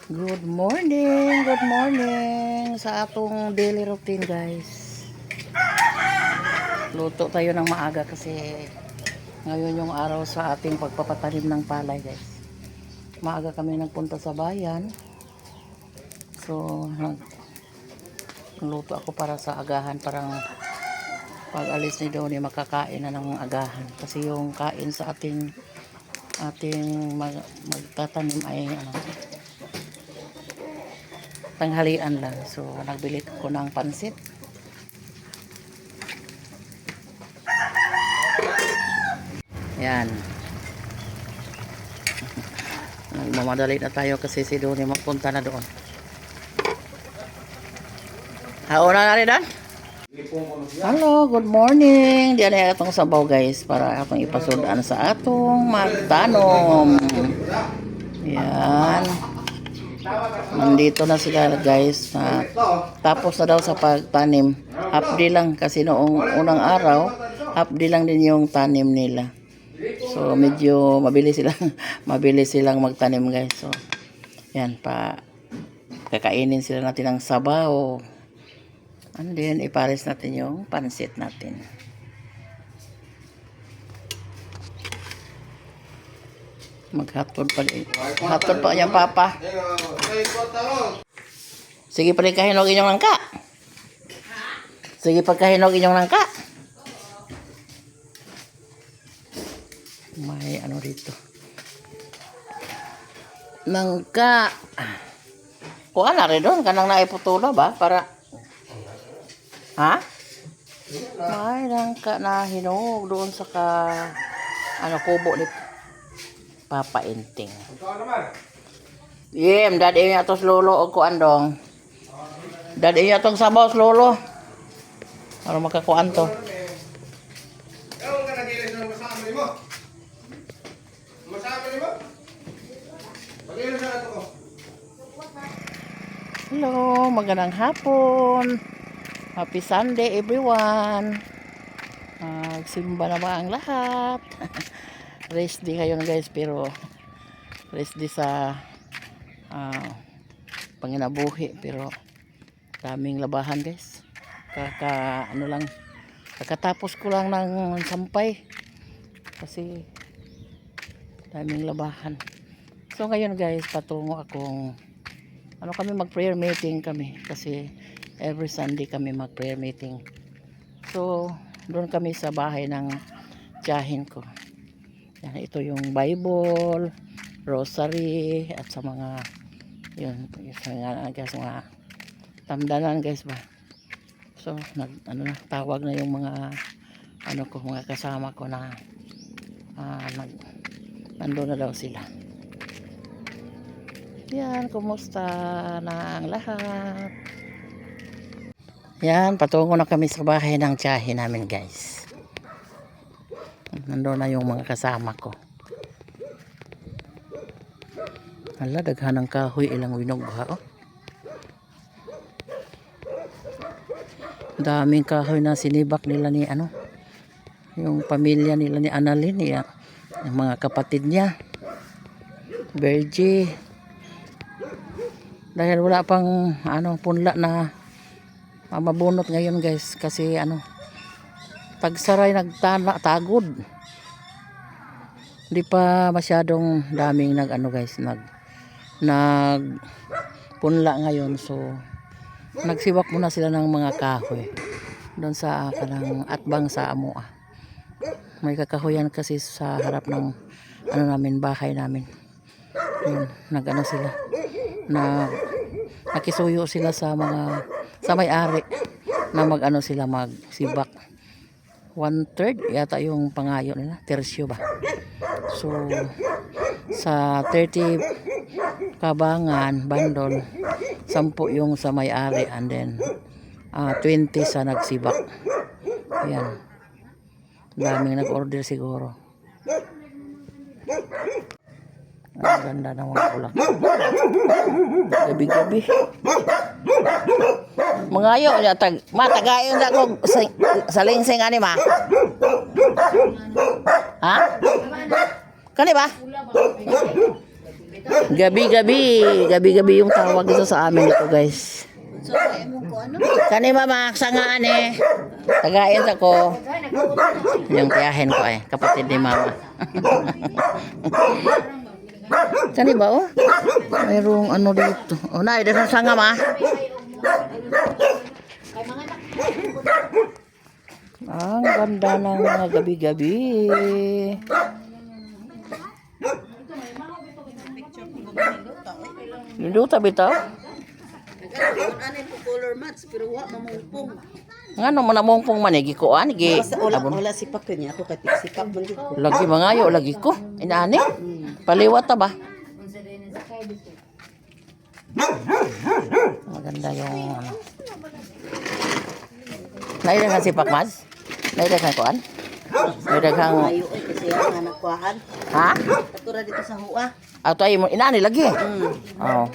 Good morning sa atong daily routine, guys. Luto tayo ng maaga kasi ngayon yung araw sa ating pagpapatanim ng palay, guys. Maaga kami nagpunta sa bayan. So, nagluto ako para sa agahan, parang pag alis ni Donnie makakain na ng agahan. Kasi yung kain sa ating magtatanim ay tanghalian lang. So, nagbili ko ng pansit. Yan. Nagmamadali na tayo kasi si Donnie magpunta na doon. Hauna na rin dan? Hello, good morning. Diyan ay atong sabaw, guys, para atong ipasudaan sa atong magtanom. Yan. Nandito na sila, guys. Tapos na daw sa pagtanim. Half day lang kasi noong unang araw, half day lang din yung tanim nila. So medyo mabilis silang magtanim, guys. So yan pa, kakainin sila natin ng sabaw. And then ipares natin yung pansit natin. Maghatod pa rin. Hatod pa yung papa. Sige pa rin kahinog inyong langka. Sige pa kahinog inyong langka. May ano rito. Langka. Kuha na rin doon. Kanang naiputula ba? Para. Ha? May langka na hinog doon sa kubo ni Papa Inting. Yem, dadi niya tos lolo o kuan dong. Dadi niya tong sabaw lolo. Para makakuan to. Hello, magandang hapon. Happy Sunday, everyone. Simba na ba ang lahat? Rest day ngayon, guys, pero rest day sa panginabuhi, pero daming labahan, guys. Kakatapos ko lang ng sampay kasi daming labahan. So ngayon, guys, patungo akong kami mag-prayer meeting kami kasi every Sunday kami mag-prayer meeting. So doon kami sa bahay ng tiyahin ko. Yan, ito yung Bible, rosary, at sa mga mga tamdanan, guys ba. So tawag na yung mga mga kasama ko na nandun na daw sila. Yan, kumusta na ang lahat? Yan, patungo na kami sa bahay ng tiyahin namin, guys. Nandun na yung mga kasama ko. Hala, daghan ng kahoy, ilang winog ha, oh. Daming kahoy na sinibak nila ni yung pamilya nila ni Annalyn, yung mga kapatid niya. Bergie. Dahil wala pang punla na mabunot ngayon, guys, kasi tagsaray tagod. Hindi pa masyadong daming guys, punla ngayon. So nagsiwak muna sila ng mga kahoy doon sa atbang sa amoa. May kakahoyan kasi sa harap ng namin, bahay namin. Yun, sila nakisuyo sila sa may-ari na sila magsibak. 1/3 yata yung pangayo nila, tersyo ba. So sa 30 kabangan bandol, 10 yung sa may-ari, and then 20 sa nagsibak. Ayan, daming nag-order siguro. Ang ganda ng mga ulak. Gabi-gabi. Mangayo niya matagayon na ko sa lingsing ani ma. Ha? Kani ba? Gabi-gabi yung tawag dito sa amin ito, guys. So, kaya mo ko ano? Kani mama, sangaan eh. Tagain ako. Yung tiyahin ko eh, kapatid ni mama. Kani ba oh? Mayroong ano dito. Oh, na, ito sa sanga ma. Ang ganda ng mga gabi-gabi. Niluta bitaw? Anin po color match pero wa mamungpong. Ngano man namong manigi ko an gi. Wala sipak niya ako kay sipak man gid ko. Lagi mangayo lagi ko. Inaani? Paliwat ta ba? Maganda yung ano. Naidagan si Pakmas? Naidagan ko an? Naidagan Ayo ay kasi ang anak kuan. ha? Katura dito sa huwa. Ato ay mo inaani lagi. Oh.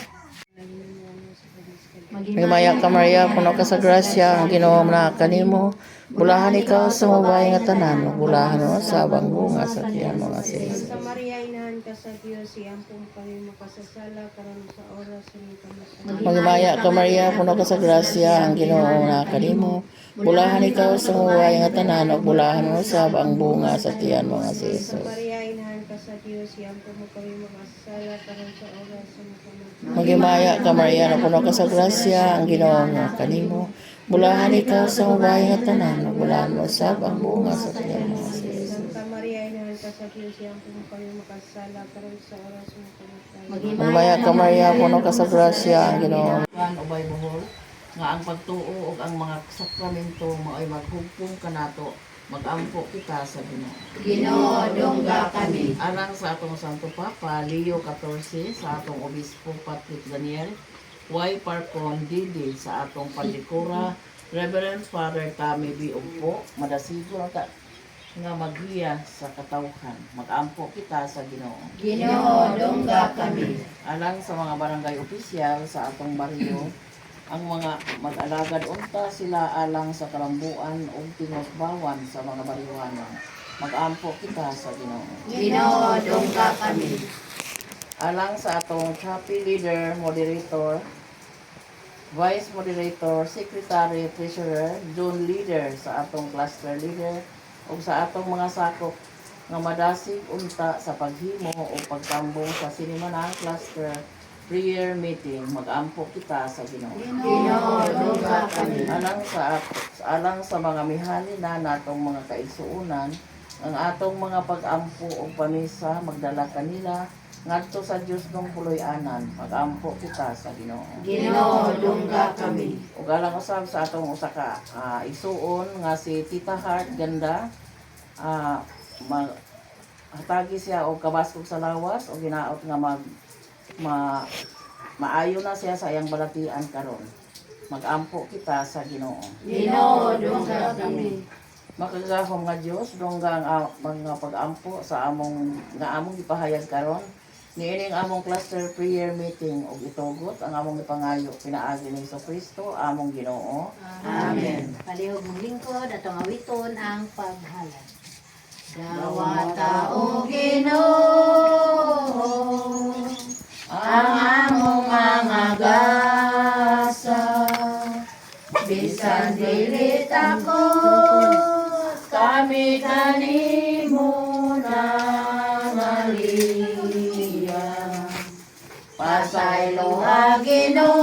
May maya ka Maria, puno ka sa grasya, ang Ginoo na kanimo. Bulahan ikaw sa mabay nga tanan, bulahan mo sa bunga sa tiyan mga sis. Sa Maria, inahan ka sa Diyos, iyang pong kami makasasala, karon sa oras ng kamasama. Magmaya ka Maria, puno ka sa grasya, ang Ginoo na kanimo. Bulahan ikaw sa mabay nga tanan, bulahan mo sa bunga sa tiyan mga sis. Sa Maria, inahan ka sa Diyos, iyang pong kami makasasala, karon sa oras ng kamasama. Magmaya ka Maria, na puno ka sa grasya, ang Ginoo na kanimo. Bulahan ikaw sa mabay nga tanan, bulahan mo sa bunga sa tiyan mga sis. Santa Maria, inahan ka sa Diyos, iyang pong kami makasasala, karon sa oras ng kamasama. Magmaya ka Maria, puno ka sa grasya, ang Ginoo. Ubay buhol nga ang pagtuo ug ang mga sakramento mo ay maghugpong kanato, magampo kita sa Ginoo. Ginoo dongga kami. Alang sa atong Santo Papa Leo 14, sa atong Obispo Patrick Daniel, Y. Parcon Didi, sa atong Pandikura, Reverend Father Tami B. Ugpo, madasigo ka nga maghiya sa katawhan, magampo kita sa Ginoo. Ginoo dongga kami. Alang sa mga barangay opisyal sa atong baryo, ang mga mag-alagad unta sila alang sa kalambuan o tinusbawan sa mga baryohanon. Mag-ampo kita sa Ginoo. Ginoo dongga kami. Alang sa atong chapel leader, moderator, vice moderator, secretary, treasurer, zone leader sa atong cluster leader, o sa atong mga sakop nga madasig unta sa paghimo o pagtambong sa sinimanang cluster prayer meeting, mag-ampo kita sa Ginoo. Ginoo dongga kami. Alang sa mga mihali na natong mga kaigsuunan, ang atong mga pag-ampo o pamisa, magdala kanila ngadto sa Dios ng puloy-anan, mag-ampo kita sa Ginoo. Ginoo dongga kami. Ug alang usab sa atong usa ka igsuon nga si Tita Heart Ganda, hatagi siya og kabaskog sa lawas o ginaot nga maayo na siya sa iyang balatian karon. Mag-ampo kita sa Ginoo. Ginoo dongga kami. Makagahom nga Dios dongga ang mga pag-ampo sa among ipahayag karon. Niining among cluster prayer meeting ug itugot ang among ipangayo pinaagi ni Kristo among Ginoo. Amen. Palihog mong lingkod atong awiton ang paghalad. Dawata o Ginoo ang among mga gasa, bisan dili takot kami kanimo nangaliya. Pasaylo ha Ginoo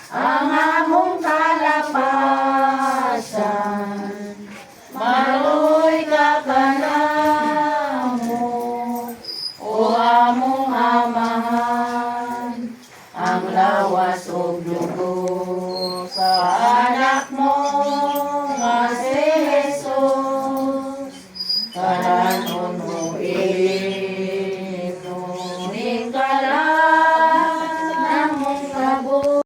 ang among kalapasan, maluoy ka kanamo o among amahan, ang lawas o